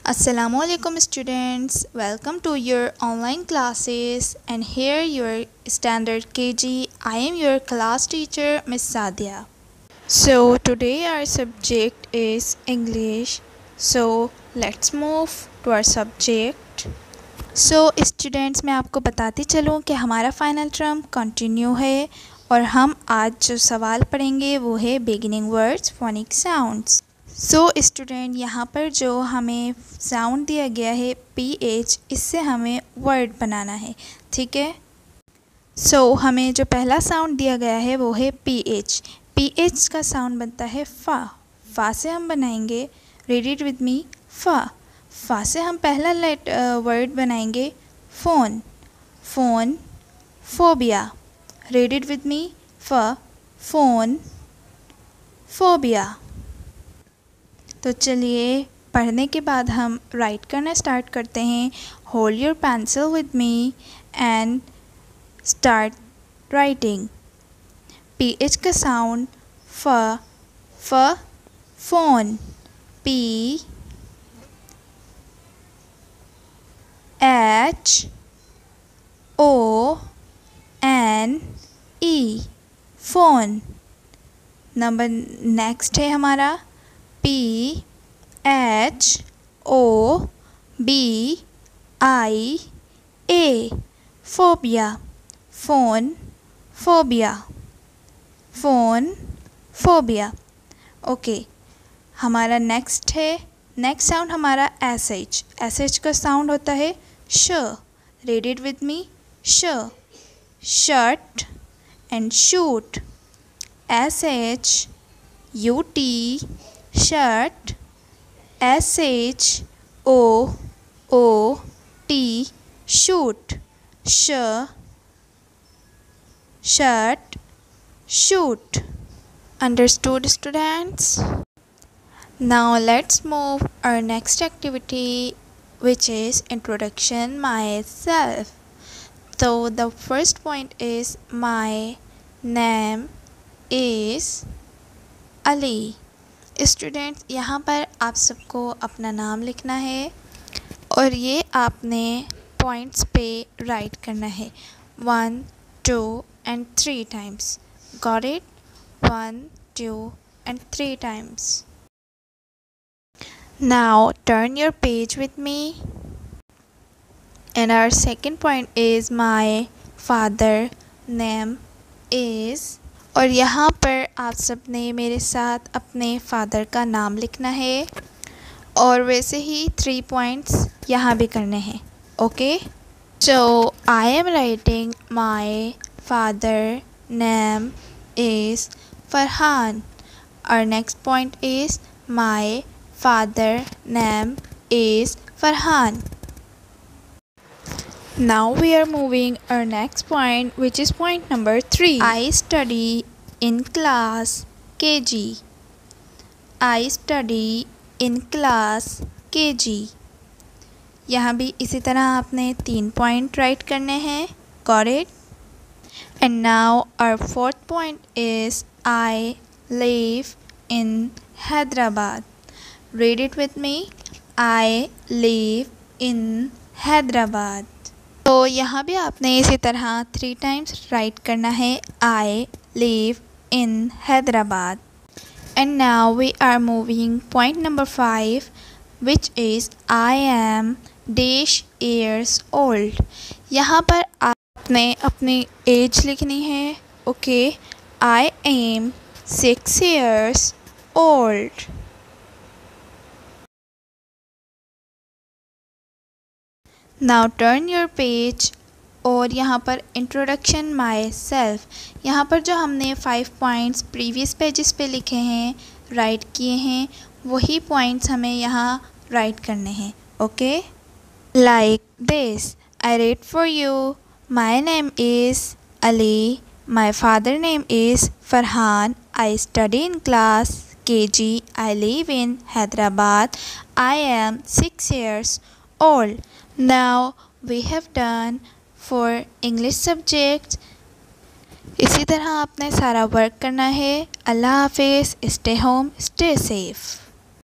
Assalamualaikum students, welcome to your online classes and here your standard KG. I am your class teacher Miss Sadia. So today our subject is English. So let's move to our subject. So students, मैं आपको बताती चलूँ कि हमारा final term continue है और हम आज जो सवाल पढ़ेंगे वो है beginning words phonic sounds. So student, यहाँ पर जो हमें साउंड दिया गया है PH, इससे हमें वर्ड बनाना है, ठीक है। सो हमें जो पहला साउंड दिया गया है वो है PH। PH का साउंड बनता है फा। फा से हम बनाएंगे, रीड इट विद मी, फा। फा से हम पहला वर्ड बनाएंगे phone. Phone, phobia, read it with me, फा, फ़ोन, फोबिया। तो चलिए पढ़ने के बाद हम राइट करना स्टार्ट करते हैं। Hold your pencil with me and start writing. PH का साउंड फ, phone, PH ONE, phone. Number next है हमारा PHOBIA, phobia, phone, phobia, phone, phobia. Okay, हमारा नेक्स्ट साउंड हमारा SH का साउंड होता है श। रीड इट विद मी, श, shirt and shoot, SHUT, shirt, SHOOT, shoot, shirt, shoot. Understood students? Now let's move our next activity, which is introduction myself. So the first point is my name is Ali. Students, यहाँ पर आप सबको अपना नाम लिखना है और ये आपने पॉइंट्स पे राइट करना है 1, 2 and 3 times. Got it? 1, 2 and 3 times. Now turn your page with me. And our second point is my father name is, और यहाँ पर आप सब ने मेरे साथ अपने फादर का नाम लिखना है और वैसे ही 3 पॉइंट्स यहाँ भी करने हैं। Okay, so I am writing my father name is Farhan. और next point is my father name is Farhan. Now we are moving our next point, which is point number 3. I study in class KG. I study in class KG. यहाँ भी इसी तरह आपने 3 point right करने हैं। Got it? And now our fourth point is I live in Hyderabad. Read it with me. I live in Hyderabad. तो यहाँ भी आपने इसी तरह 3 टाइम्स राइट करना है I live in Hyderabad. And now we are moving point number 5, which is I am dash years old. यहाँ पर आपने अपनी एज लिखनी है। Okay, I am 6 years old. Now turn your page और यहाँ पर इंट्रोडक्शन माई सेल्फ, यहाँ पर जो हमने 5 पॉइंट्स प्रीवियस पेजेस पे लिखे हैं, राइट किए हैं, वही पॉइंट्स हमें यहाँ राइट करने हैं। Okay, like this, I read for you, my name is Ali, my father name is Farhan, I study in class KG, I live in Hyderabad, I am 6 years old. Now we have done for English subject. इसी तरह आपने सारा work करना है। अल्लाह हाफिज़, stay home, stay safe.